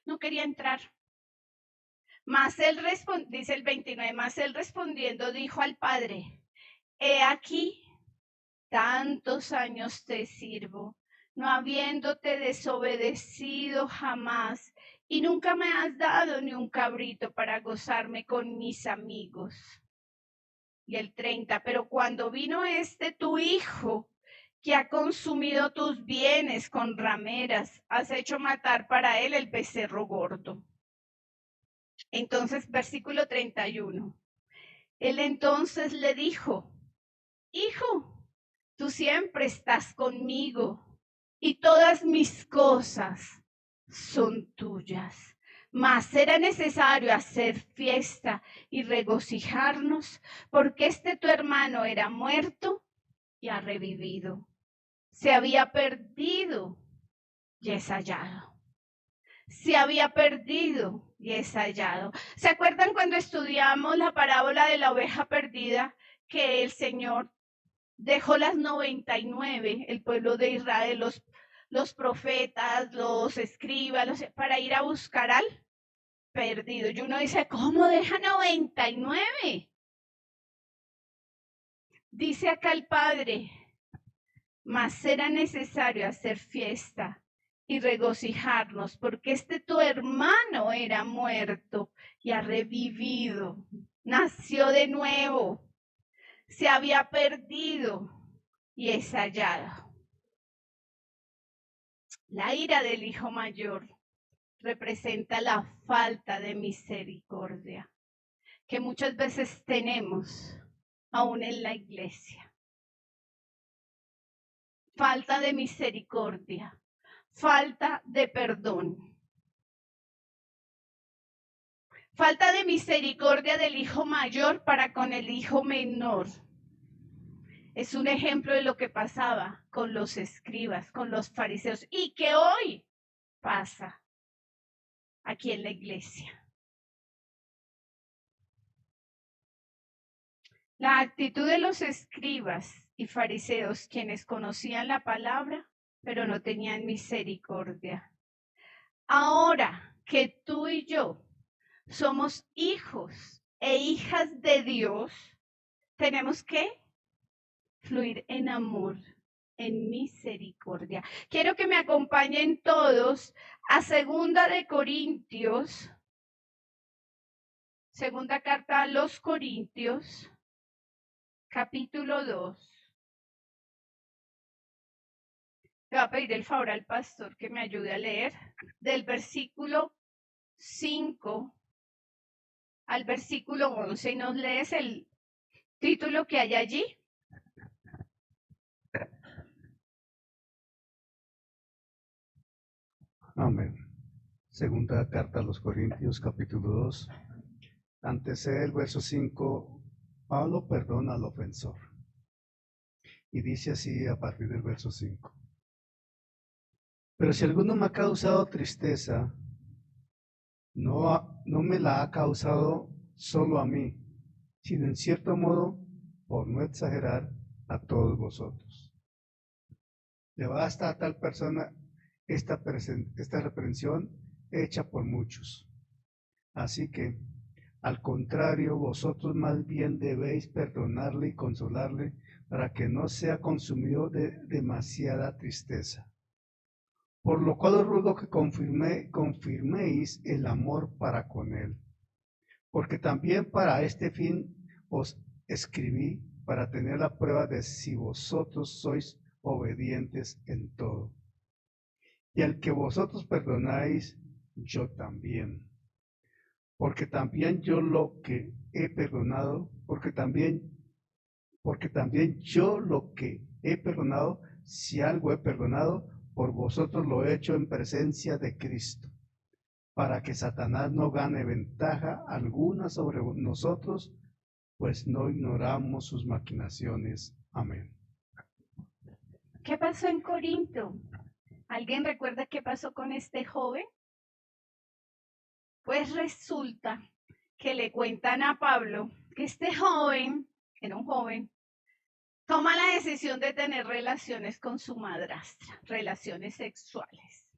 no quería entrar. Mas él dice el 29, mas él respondiendo dijo al padre, he aquí, tantos años te sirvo, no habiéndote desobedecido jamás, y nunca me has dado ni un cabrito para gozarme con mis amigos. Y el 30, pero cuando vino tu hijo, que ha consumido tus bienes con rameras, has hecho matar para él el becerro gordo. Entonces, versículo 31. Él entonces le dijo, hijo, tú siempre estás conmigo y todas mis cosas son tuyas. Mas era necesario hacer fiesta y regocijarnos porque tu hermano era muerto y ha revivido. Se había perdido y es hallado. Se había perdido y es hallado. ¿Se acuerdan cuando estudiamos la parábola de la oveja perdida? que el Señor dejó las 99, el pueblo de Israel, los profetas, los escribas, para ir a buscar al perdido. Y uno dice, ¿cómo deja 99? Dice acá el Padre, mas era necesario hacer fiesta y regocijarnos, porque tu hermano era muerto y ha revivido, nació de nuevo, se había perdido y es hallado. La ira del hijo mayor representa la falta de misericordia que muchas veces tenemos aún en la iglesia. Falta de misericordia, falta de perdón. Falta de misericordia del hijo mayor para con el hijo menor. Es un ejemplo de lo que pasaba con los escribas, con los fariseos, y que hoy pasa aquí en la iglesia. La actitud de los escribas y fariseos, quienes conocían la palabra, pero no tenían misericordia. Ahora que tú y yo somos hijos e hijas de Dios, tenemos que fluir en amor, en misericordia. Quiero que me acompañen todos a 2 de Corintios, segunda carta a los Corintios, capítulo 2. Le voy a pedir el favor al pastor que me ayude a leer del versículo 5 al versículo 11 y nos lees el título que hay allí. Amén. Segunda carta a los Corintios, capítulo 2. Antecede el verso 5. Pablo perdona al ofensor. Y dice así a partir del verso 5. Pero si alguno me ha causado tristeza, no me la ha causado solo a mí, sino en cierto modo, por no exagerar, a todos vosotros. Le basta a tal persona esta reprensión hecha por muchos. Así que, al contrario, vosotros más bien debéis perdonarle y consolarle para que no sea consumido de demasiada tristeza. Por lo cual os ruego que confirméis el amor para con él, porque también para este fin os escribí, para tener la prueba de si vosotros sois obedientes en todo. Y al que vosotros perdonáis, yo también. Porque también yo lo que he perdonado, porque también yo lo que he perdonado, si algo he perdonado, por vosotros lo he hecho en presencia de Cristo, para que Satanás no gane ventaja alguna sobre nosotros, pues no ignoramos sus maquinaciones. Amén. ¿Qué pasó en Corinto? ¿Alguien recuerda qué pasó con este joven? Pues resulta que le cuentan a Pablo que este joven, era un joven, toma la decisión de tener relaciones con su madrastra, relaciones sexuales.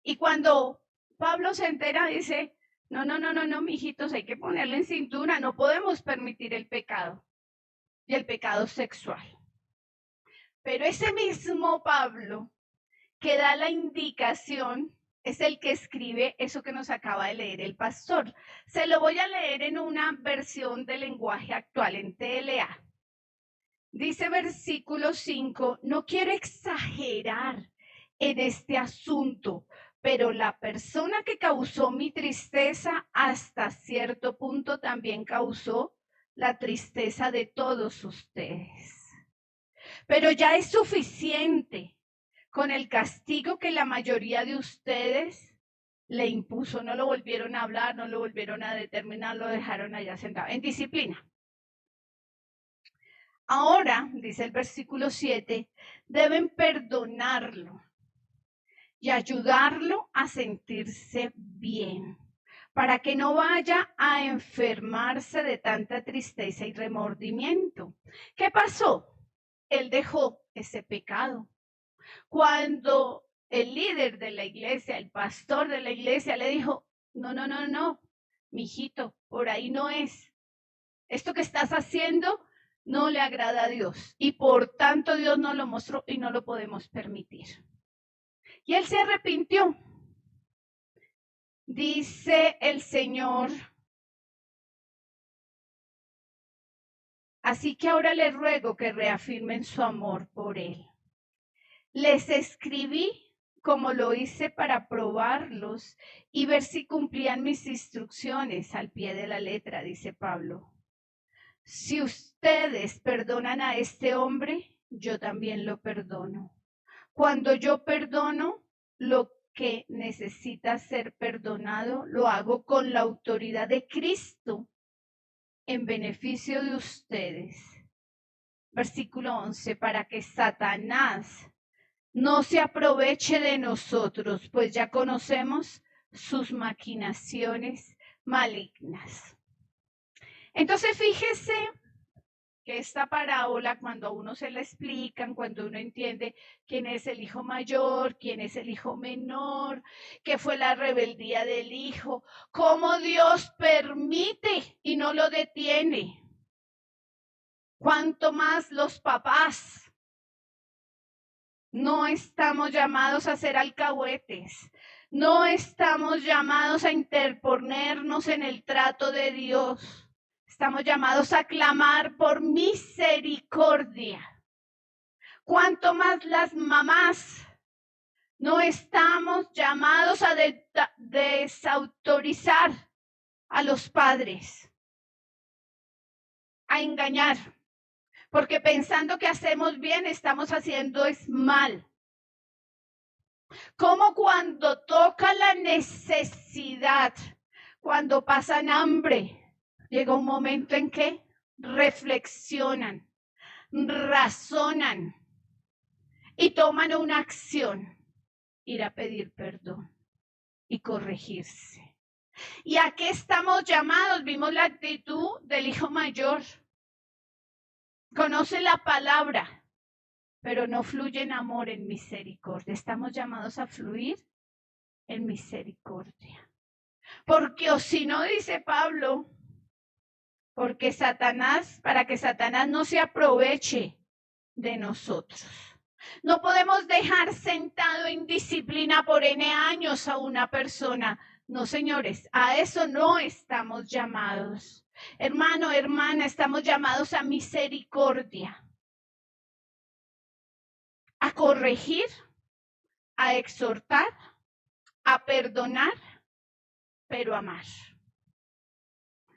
Y cuando Pablo se entera, dice, no, mijitos, hay que ponerle en cintura, no podemos permitir el pecado, y el pecado sexual. Pero ese mismo Pablo que da la indicación es el que escribe eso que nos acaba de leer el pastor. Se lo voy a leer en una versión de lenguaje actual, en TLA. Dice versículo 5, no quiero exagerar en este asunto, pero la persona que causó mi tristeza hasta cierto punto también causó la tristeza de todos ustedes. Pero ya es suficiente con el castigo que la mayoría de ustedes le impuso. No lo volvieron a hablar, no lo volvieron a determinar, lo dejaron allá sentado, en disciplina. Ahora, dice el versículo 7, deben perdonarlo y ayudarlo a sentirse bien, para que no vaya a enfermarse de tanta tristeza y remordimiento. ¿Qué pasó? Él dejó ese pecado. Cuando el líder de la iglesia, el pastor de la iglesia le dijo, no, mijito, por ahí no es. Esto que estás haciendo no le agrada a Dios y por tanto Dios no lo mostró y no lo podemos permitir. Y él se arrepintió. Dice el Señor, así que ahora les ruego que reafirmen su amor por Él. Les escribí como lo hice para probarlos y ver si cumplían mis instrucciones al pie de la letra, dice Pablo. Si ustedes perdonan a este hombre, yo también lo perdono. Cuando yo perdono, lo que necesita ser perdonado, lo hago con la autoridad de Cristo en beneficio de ustedes. Versículo 11, para que Satanás no se aproveche de nosotros, pues ya conocemos sus maquinaciones malignas. Entonces, fíjese que esta parábola, cuando a uno se la explican, cuando uno entiende quién es el hijo mayor, quién es el hijo menor, qué fue la rebeldía del hijo, cómo Dios permite y no lo detiene. Cuanto más los papás, no estamos llamados a ser alcahuetes, no estamos llamados a interponernos en el trato de Dios. Estamos llamados a clamar por misericordia. Cuanto más las mamás, no estamos llamados a desautorizar a los padres, a engañar, porque pensando que hacemos bien, estamos haciendo es mal. Como cuando toca la necesidad, cuando pasan hambre, llega un momento en que reflexionan, razonan y toman una acción, ir a pedir perdón y corregirse. ¿Y a qué estamos llamados? Vimos la actitud del hijo mayor. Conoce la palabra, pero no fluye en amor, en misericordia. Estamos llamados a fluir en misericordia. Porque o si no, dice Pablo, porque Satanás, para que Satanás no se aproveche de nosotros. No podemos dejar sentado en disciplina por N años a una persona. No, señores, a eso no estamos llamados. Hermano, hermana, estamos llamados a misericordia, a corregir, a exhortar, a perdonar, pero amar.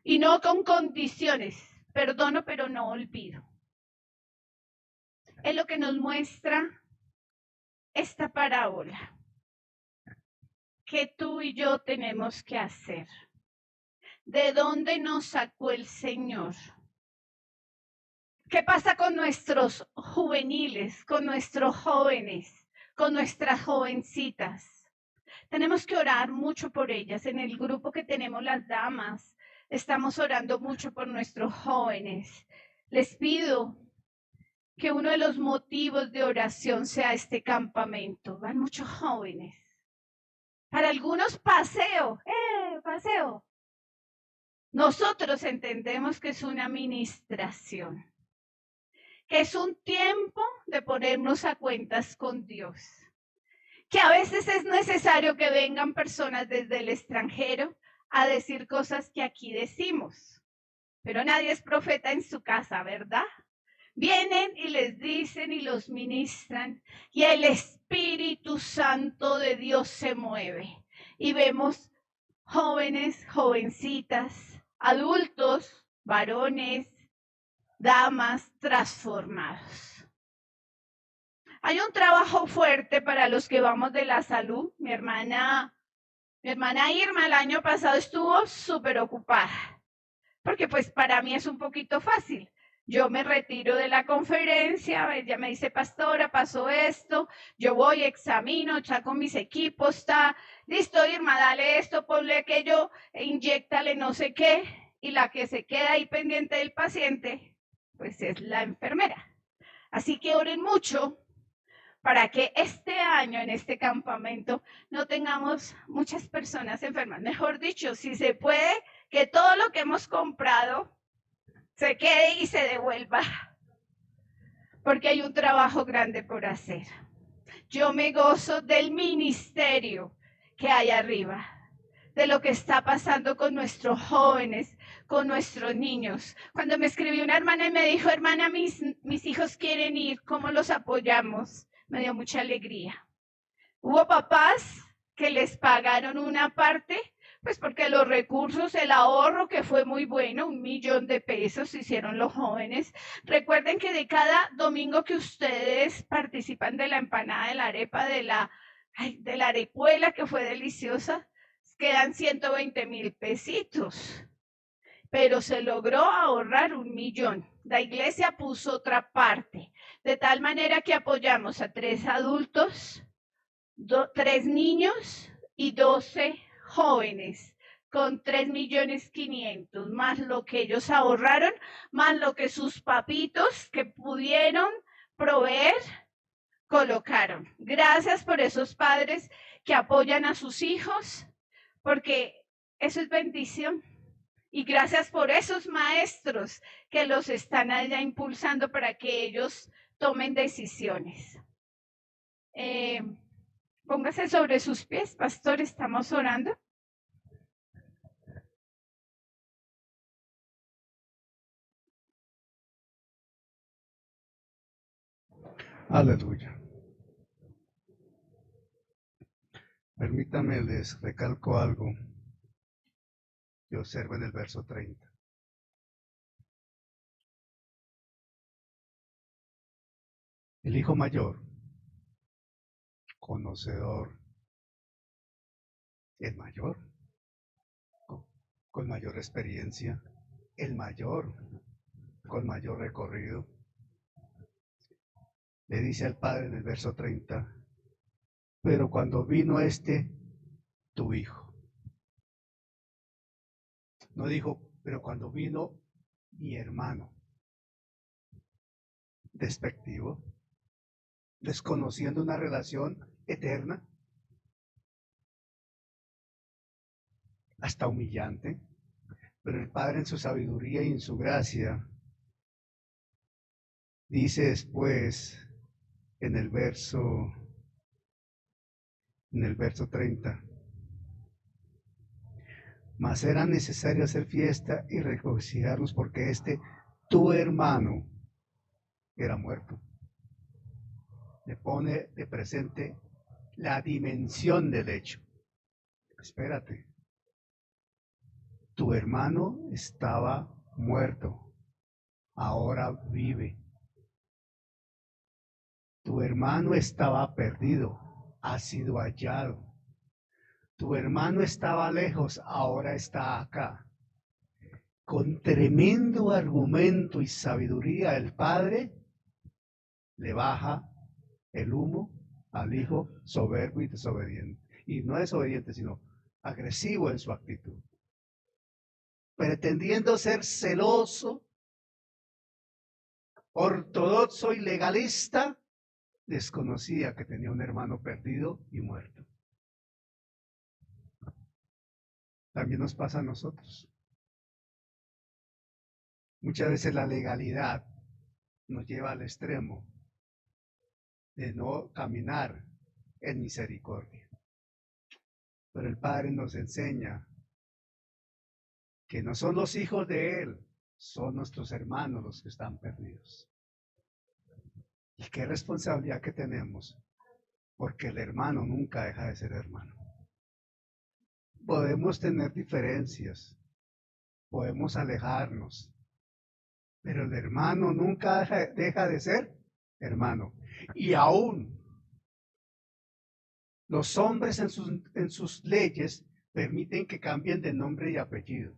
Y no con condiciones. Perdono, pero no olvido. Es lo que nos muestra esta parábola que tú y yo tenemos que hacer. ¿De dónde nos sacó el Señor? ¿Qué pasa con nuestros juveniles, con nuestros jóvenes, con nuestras jovencitas? Tenemos que orar mucho por ellas. En el grupo que tenemos las damas, estamos orando mucho por nuestros jóvenes. Les pido que uno de los motivos de oración sea este campamento. Van muchos jóvenes. Para algunos paseo. Nosotros entendemos que es una administración, que es un tiempo de ponernos a cuentas con Dios, que a veces es necesario que vengan personas desde el extranjero a decir cosas que aquí decimos, pero nadie es profeta en su casa, ¿verdad? Vienen y les dicen y los ministran y el Espíritu Santo de Dios se mueve y vemos jóvenes, jovencitas, adultos, varones, damas transformados. Hay un trabajo fuerte para los que vamos de la salud. Mi hermana Irma el año pasado estuvo súper ocupada, porque pues para mí es un poquito fácil. Yo me retiro de la conferencia, ella me dice, pastora, pasó esto, yo voy, examino, ya con mis equipos, está listo, Irma, dale esto, ponle aquello, inyéctale no sé qué, y la que se queda ahí pendiente del paciente, pues es la enfermera. Así que oren mucho para que este año en este campamento no tengamos muchas personas enfermas. Mejor dicho, si se puede, que todo lo que hemos comprado se quede y se devuelva, porque hay un trabajo grande por hacer. Yo me gozo del ministerio que hay arriba, de lo que está pasando con nuestros jóvenes, con nuestros niños. Cuando me escribió una hermana y me dijo, hermana, mis hijos quieren ir, ¿cómo los apoyamos? Me dio mucha alegría. Hubo papás que les pagaron una parte, pues porque los recursos, el ahorro que fue muy bueno, 1 millón de pesos hicieron los jóvenes. Recuerden que de cada domingo que ustedes participan de la empanada de la arepa, de la arepuela que fue deliciosa, quedan 120,000 pesitos. Pero se logró ahorrar 1 millón. La iglesia puso otra parte, de tal manera que apoyamos a 3 adultos, 3 niños y 12 jóvenes, con 3,500,000, más lo que ellos ahorraron, más lo que sus papitos que pudieron proveer, colocaron. Gracias por esos padres que apoyan a sus hijos, porque eso es bendición. Y gracias por esos maestros que los están allá impulsando para que ellos tomen decisiones. Póngase sobre sus pies, pastor, estamos orando. Aleluya. Permítame, les recalco algo que observa en el verso 30. El hijo mayor, conocedor, el mayor, con mayor experiencia, el mayor, con mayor recorrido, le dice al padre en el verso 30, pero cuando vino tu hijo. No dijo, pero cuando vino mi hermano. Despectivo, desconociendo una relación eterna, hasta humillante. Pero el Padre en su sabiduría y en su gracia dice después en el verso 30, mas era necesario hacer fiesta y regocijarnos porque tu hermano era muerto. Le pone de presente la dimensión del hecho. Espérate, tu hermano estaba muerto, ahora vive. Tu hermano estaba perdido, ha sido hallado. Tu hermano estaba lejos, ahora está acá. Con tremendo argumento y sabiduría, el Padre le baja el humo al hijo soberbio y desobediente. Y no desobediente, sino agresivo en su actitud. Pretendiendo ser celoso, ortodoxo y legalista, desconocía que tenía un hermano perdido y muerto. También nos pasa a nosotros. Muchas veces la legalidad nos lleva al extremo de no caminar en misericordia. Pero el Padre nos enseña que no son los hijos de Él, son nuestros hermanos los que están perdidos. Y qué responsabilidad que tenemos, porque el hermano nunca deja de ser hermano. Podemos tener diferencias, podemos alejarnos, pero el hermano nunca deja de ser hermano. Y aún los hombres en sus leyes permiten que cambien de nombre y apellido.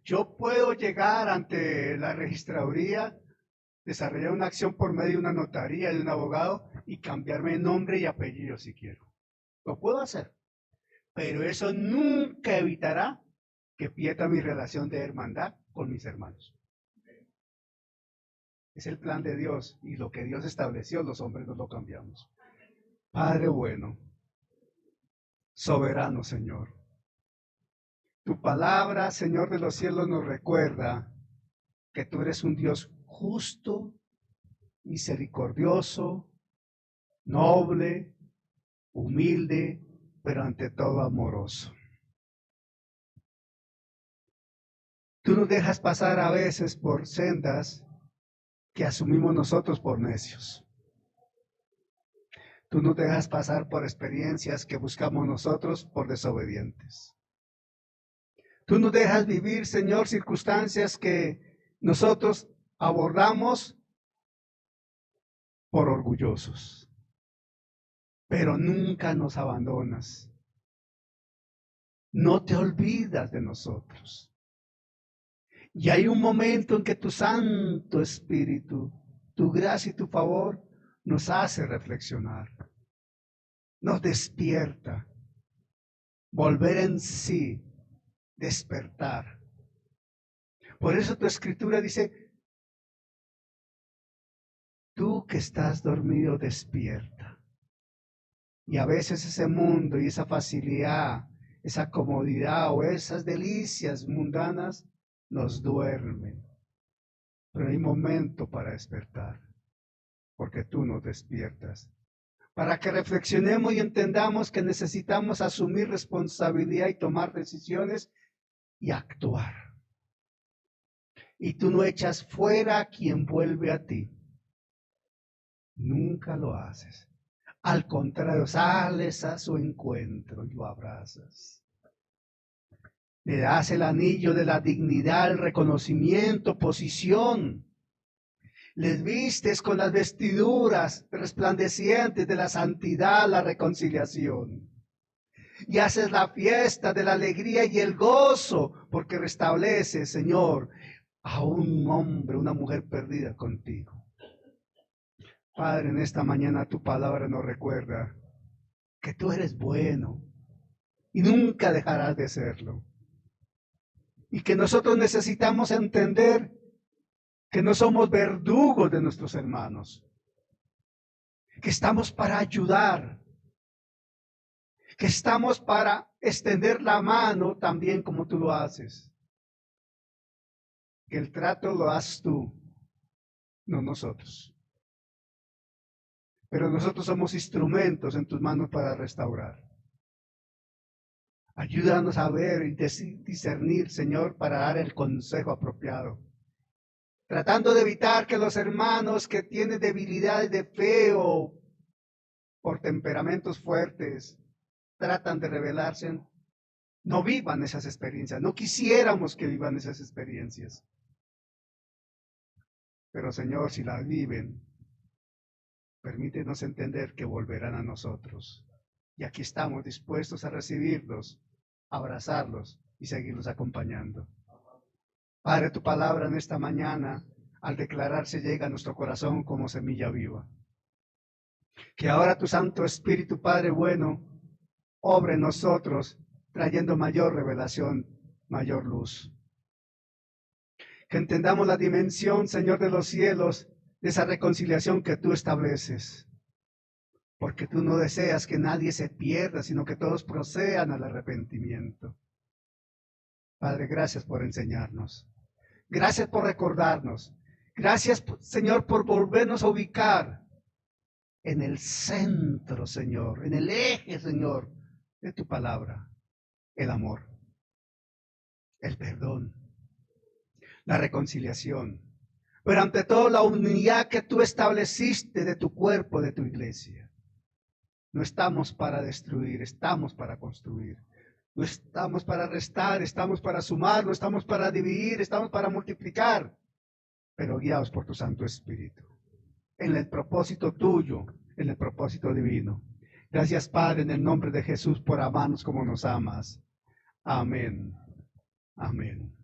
Yo puedo llegar ante la registraduría, desarrollar una acción por medio de una notaría, de un abogado y cambiarme nombre y apellido si quiero. Lo puedo hacer, pero eso nunca evitará que pierda mi relación de hermandad con mis hermanos. Es el plan de Dios y lo que Dios estableció, los hombres no lo cambiamos. Padre bueno, soberano Señor, tu palabra, Señor de los cielos, nos recuerda que tú eres un Dios justo, misericordioso, noble, humilde, pero ante todo amoroso. Tú nos dejas pasar a veces por sendas que asumimos nosotros por necios. Tú nos dejas pasar por experiencias que buscamos nosotros por desobedientes. Tú nos dejas vivir, Señor, circunstancias que nosotros abordamos por orgullosos. Pero nunca nos abandonas. No te olvidas de nosotros. Y hay un momento en que tu Santo Espíritu, tu gracia y tu favor nos hace reflexionar, nos despierta, volver en sí, despertar. Por eso tu escritura dice, tú que estás dormido, despierta. Y a veces ese mundo y esa facilidad, esa comodidad o esas delicias mundanas nos duermen. Pero hay momento para despertar, porque tú nos despiertas. Para que reflexionemos y entendamos que necesitamos asumir responsabilidad y tomar decisiones y actuar. Y tú no echas fuera a quien vuelve a ti. Nunca lo haces. Al contrario, sales a su encuentro y lo abrazas. Le das el anillo de la dignidad, el reconocimiento, posición. Les vistes con las vestiduras resplandecientes de la santidad, la reconciliación. Y haces la fiesta de la alegría y el gozo, porque restableces, Señor, a un hombre, una mujer perdida contigo. Padre, en esta mañana tu palabra nos recuerda que tú eres bueno y nunca dejarás de serlo. Y que nosotros necesitamos entender que no somos verdugos de nuestros hermanos, que estamos para ayudar, que estamos para extender la mano también como tú lo haces. Que el trato lo haces tú, no nosotros. Pero nosotros somos instrumentos en tus manos para restaurar. Ayúdanos a ver y discernir, Señor, para dar el consejo apropiado. Tratando de evitar que los hermanos que tienen debilidades de fe o por temperamentos fuertes tratan de rebelarse, no vivan esas experiencias. No quisiéramos que vivan esas experiencias. Pero Señor, si las viven, permítenos entender que volverán a nosotros. Y aquí estamos dispuestos a recibirlos, abrazarlos y seguirlos acompañando. Padre, tu palabra en esta mañana, al declararse, llega a nuestro corazón como semilla viva. Que ahora tu Santo Espíritu, Padre bueno, obre en nosotros, trayendo mayor revelación, mayor luz. Que entendamos la dimensión, Señor de los cielos, de esa reconciliación que tú estableces. Porque tú no deseas que nadie se pierda, sino que todos procedan al arrepentimiento. Padre, gracias por enseñarnos. Gracias por recordarnos. Gracias, Señor, por volvernos a ubicar en el centro, Señor, en el eje, Señor, de tu palabra. El amor, el perdón, la reconciliación, pero ante todo la unidad que tú estableciste de tu cuerpo, de tu iglesia. No estamos para destruir, estamos para construir. No estamos para restar, estamos para sumar, no estamos para dividir, estamos para multiplicar, pero guiados por tu Santo Espíritu, en el propósito tuyo, en el propósito divino. Gracias, Padre, en el nombre de Jesús, por amarnos como nos amas. Amén. Amén.